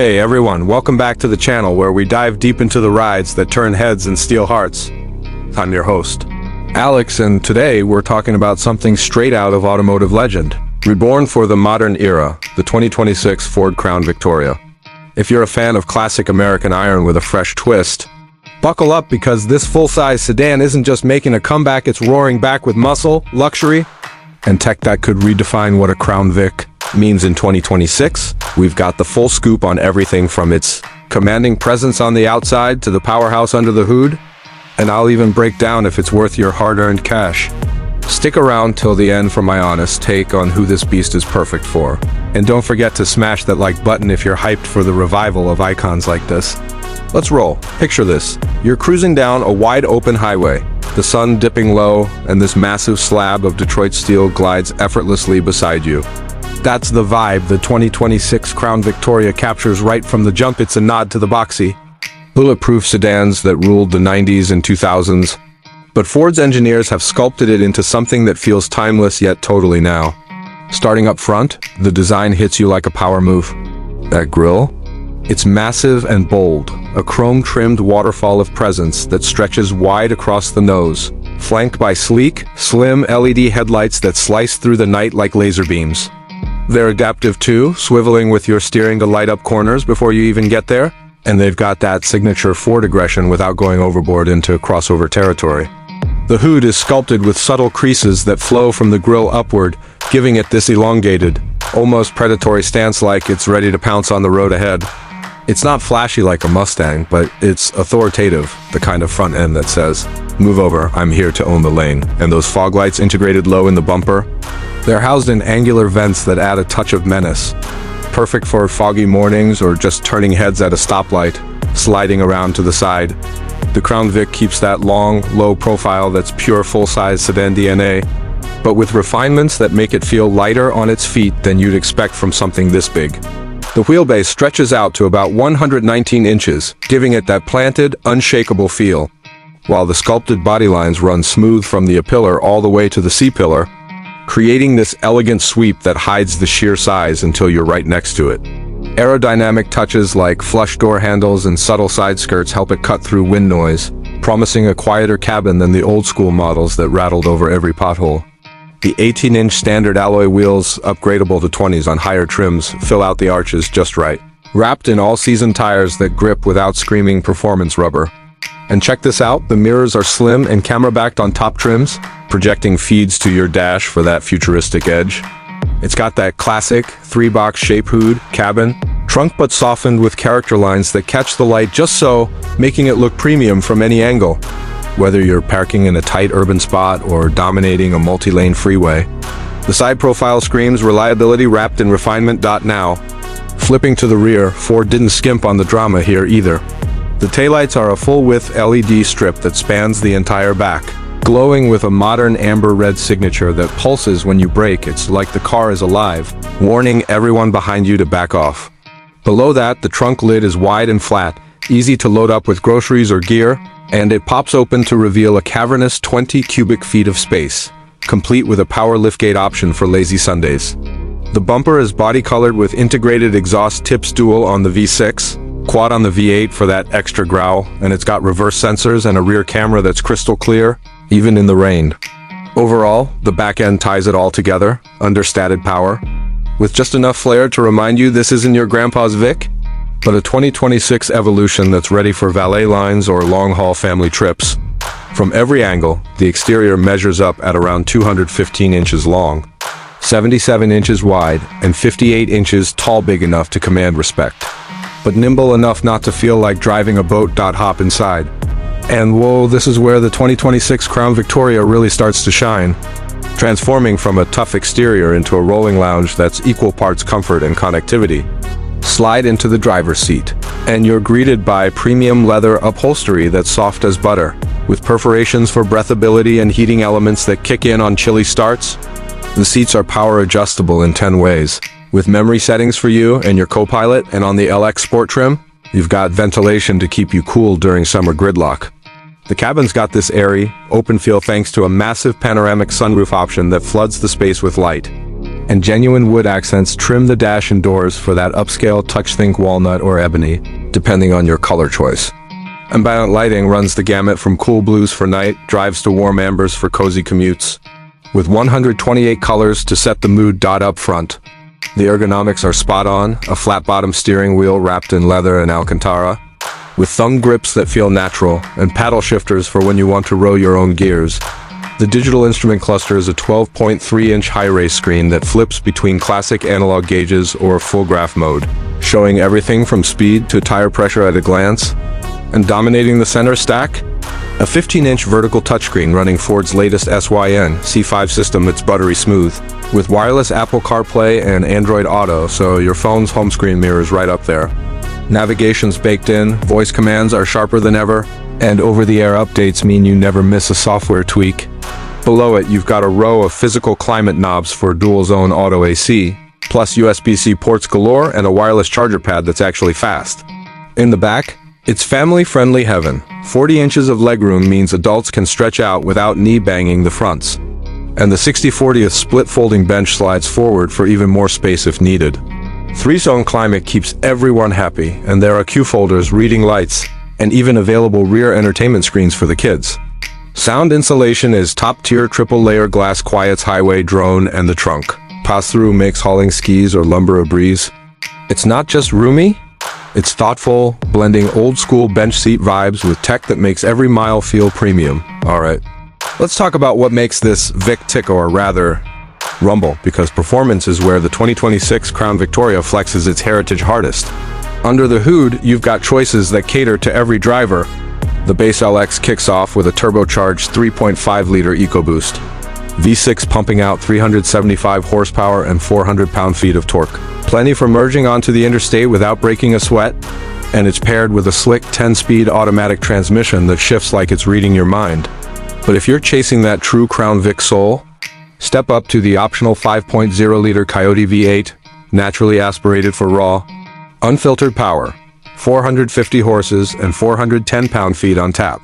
Hey everyone, welcome back to the channel where we dive deep into the rides that turn heads and steal hearts. I'm your host, Alex, and today we're talking about something straight out of automotive legend. Reborn for the modern era, the 2026 Ford Crown Victoria. If you're a fan of classic American iron with a fresh twist, buckle up because this full-size sedan isn't just making a comeback, it's roaring back with muscle, luxury, and tech that could redefine what a Crown Vic means in 2026. We've got the full scoop on everything from its commanding presence on the outside to the powerhouse under the hood, and I'll even break down if it's worth your hard-earned cash. Stick around till the end for my honest take on who this beast is perfect for. And don't forget to smash that like button if you're hyped for the revival of icons like this. Let's roll. Picture this. You're cruising down a wide open highway, the sun dipping low, and this massive slab of Detroit steel glides effortlessly beside you. That's the vibe the 2026 Crown Victoria captures right from the jump. It's a nod to the boxy, bulletproof sedans that ruled the 90s and 2000s. But Ford's engineers have sculpted it into something that feels timeless yet totally now. Starting up front, the design hits you like a power move. That grille? It's massive and bold, a chrome-trimmed waterfall of presence that stretches wide across the nose, flanked by sleek, slim LED headlights that slice through the night like laser beams. They're adaptive too, swiveling with your steering to light up corners before you even get there, and they've got that signature Ford aggression without going overboard into crossover territory. The hood is sculpted with subtle creases that flow from the grille upward, giving it this elongated, almost predatory stance like it's ready to pounce on the road ahead. It's not flashy like a Mustang, but it's authoritative, the kind of front end that says, "Move over, I'm here to own the lane." And those fog lights integrated low in the bumper, they're housed in angular vents that add a touch of menace. Perfect for foggy mornings or just turning heads at a stoplight, sliding around to the side. The Crown Vic keeps that long, low profile that's pure full-size sedan DNA, but with refinements that make it feel lighter on its feet than you'd expect from something this big. The wheelbase stretches out to about 119 inches, giving it that planted, unshakable feel, while the sculpted body lines run smooth from the A-pillar all the way to the C-pillar, creating this elegant sweep that hides the sheer size until you're right next to it. Aerodynamic touches like flush door handles and subtle side skirts help it cut through wind noise, promising a quieter cabin than the old-school models that rattled over every pothole. The 18-inch standard alloy wheels, upgradable to 20s on higher trims, fill out the arches just right, wrapped in all-season tires that grip without screaming performance rubber. And check this out, the mirrors are slim and camera-backed on top trims, projecting feeds to your dash for that futuristic edge. It's got that classic three-box shape hood, cabin, trunk but softened with character lines that catch the light just so, making it look premium from any angle. Whether you're parking in a tight urban spot or dominating a multi-lane freeway, the side profile screams reliability wrapped in refinement. Now, flipping to the rear, Ford didn't skimp on the drama here either. The taillights are a full-width LED strip that spans the entire back, glowing with a modern amber red signature that pulses when you brake. It's like the car is alive, warning everyone behind you to back off. Below that, the trunk lid is wide and flat, easy to load up with groceries or gear, and it pops open to reveal a cavernous 20 cubic feet of space, complete with a power liftgate option for lazy Sundays. The bumper is body-colored with integrated exhaust tips, dual on the V6, quad on the V8 for that extra growl, and it's got reverse sensors and a rear camera that's crystal clear, even in the rain. Overall, the back end ties it all together, understated power, with just enough flair to remind you this isn't your grandpa's Vic, but a 2026 evolution that's ready for valet lines or long-haul family trips. From every angle, the exterior measures up at around 215 inches long, 77 inches wide, and 58 inches tall, big enough to command respect, but nimble enough not to feel like driving a boat. Hop inside. And whoa, this is where the 2026 Crown Victoria really starts to shine, transforming from a tough exterior into a rolling lounge that's equal parts comfort and connectivity. Slide into the driver's seat, and you're greeted by premium leather upholstery that's soft as butter, with perforations for breathability and heating elements that kick in on chilly starts. The seats are power adjustable in 10 ways, with memory settings for you and your co-pilot, and on the LX Sport trim, you've got ventilation to keep you cool during summer gridlock. The cabin's got this airy, open feel thanks to a massive panoramic sunroof option that floods the space with light. and genuine wood accents trim the dash and doors for that upscale touch-think walnut or ebony, depending on your color choice. Ambient lighting runs the gamut from cool blues for night, drives to warm ambers for cozy commutes. With 128 colors to set the mood. Up front, the ergonomics are spot on, a flat-bottom steering wheel wrapped in leather and Alcantara, with thumb grips that feel natural, and paddle shifters for when you want to row your own gears. The digital instrument cluster is a 12.3-inch high-res screen that flips between classic analog gauges or full graph mode, showing everything from speed to tire pressure at a glance. And dominating the center stack, a 15-inch vertical touchscreen running Ford's latest SYN C5 system that's buttery smooth, with wireless Apple CarPlay and Android Auto, so your phone's home screen mirrors right up there. Navigation's baked in, voice commands are sharper than ever, and over-the-air updates mean you never miss a software tweak. Below it, you've got a row of physical climate knobs for dual-zone auto AC, plus USB-C ports galore and a wireless charger pad that's actually fast. In the back, it's family-friendly heaven. 40 inches of legroom means adults can stretch out without knee-banging the fronts. And the 60/40th split folding bench slides forward for even more space if needed. 3-zone climate keeps everyone happy, and there are cue folders, reading lights, and even available rear entertainment screens for the kids. Sound insulation is top-tier triple-layer glass, quiets highway, drone, and the trunk. Pass-through makes hauling skis or lumber a breeze. It's not just roomy, it's thoughtful, blending old-school bench seat vibes with tech that makes every mile feel premium. Alright, let's talk about what makes this Vic tick, or rather, rumble, because performance is where the 2026 Crown Victoria flexes its heritage hardest. Under the hood, you've got choices that cater to every driver. The base LX kicks off with a turbocharged 3.5-liter EcoBoost. V6 pumping out 375 horsepower and 400 pound-feet of torque. Plenty for merging onto the interstate without breaking a sweat, and it's paired with a slick 10-speed automatic transmission that shifts like it's reading your mind. But if you're chasing that true Crown Vic soul, step up to the optional 5.0-liter Coyote V8, naturally aspirated for raw, unfiltered power, 450 horses and 410 pound-feet on tap,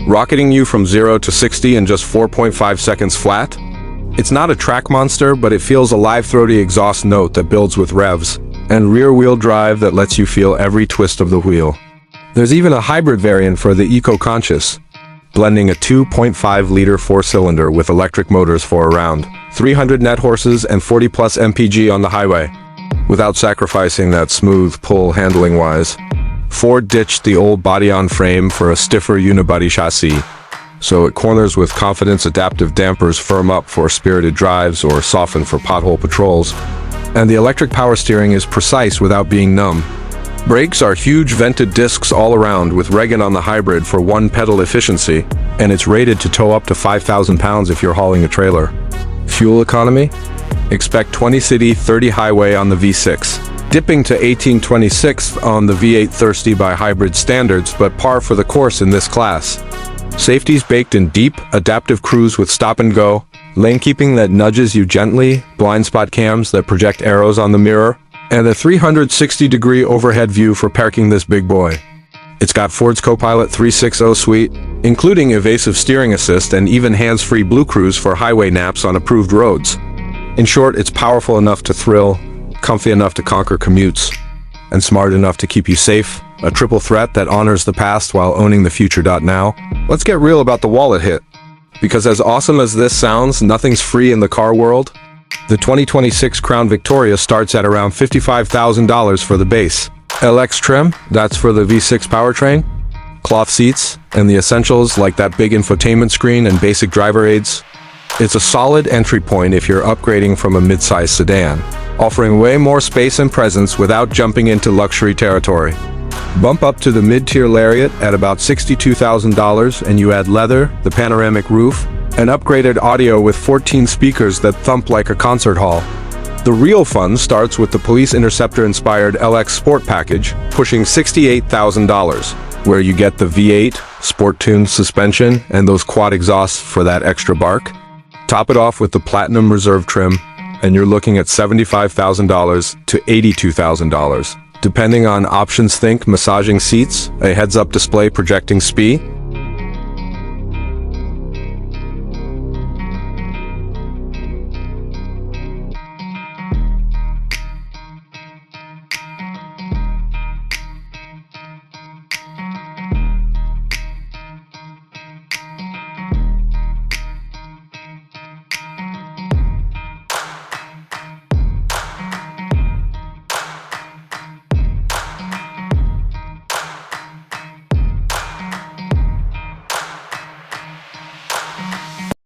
rocketing you from 0 to 60 in just 4.5 seconds flat. It's not a track monster, but it feels a live, throaty exhaust note that builds with revs, and rear-wheel drive that lets you feel every twist of the wheel. There's even a hybrid variant for the eco-conscious, blending a 2.5-liter four-cylinder with electric motors for around 300 net horses and 40-plus mpg on the highway, without sacrificing that smooth pull handling-wise. Ford ditched the old body-on-frame for a stiffer unibody chassis, so it corners with confidence. Adaptive dampers firm up for spirited drives or soften for pothole patrols, and the electric power steering is precise without being numb. Brakes are huge vented discs all around, with Regan on the hybrid for one-pedal efficiency, and it's rated to tow up to 5,000 pounds if you're hauling a trailer. Fuel economy? Expect 20 city, 30 highway on the V6, dipping to 18-26 on the V8, thirsty by hybrid standards, but par for the course in this class. Safety's baked in deep, adaptive cruise with stop and go, lane keeping that nudges you gently, blind spot cams that project arrows on the mirror, and a 360-degree overhead view for parking this big boy. It's got Ford's Copilot 360 suite, including evasive steering assist and even hands-free Blue Cruise for highway naps on approved roads. In short, it's powerful enough to thrill, comfy enough to conquer commutes, and smart enough to keep you safe. A triple threat that honors the past while owning the future. Now, let's get real about the wallet hit. Because as awesome as this sounds, nothing's free in the car world. The 2026 Crown Victoria starts at around $55,000 for the base LX trim, that's for the V6 powertrain, cloth seats, and the essentials like that big infotainment screen and basic driver aids. It's a solid entry point if you're upgrading from a mid-size sedan, offering way more space and presence without jumping into luxury territory. Bump up to the mid-tier Lariat at about $62,000 and you add leather, the panoramic roof, and upgraded audio with 14 speakers that thump like a concert hall. The real fun starts with the Police Interceptor-inspired LX Sport package, pushing $68,000, where you get the V8, sport-tuned suspension, and those quad exhausts for that extra bark. Top it off with the Platinum Reserve trim, and you're looking at $75,000 to $82,000. Depending on options, think massaging seats, a heads-up display projecting speed,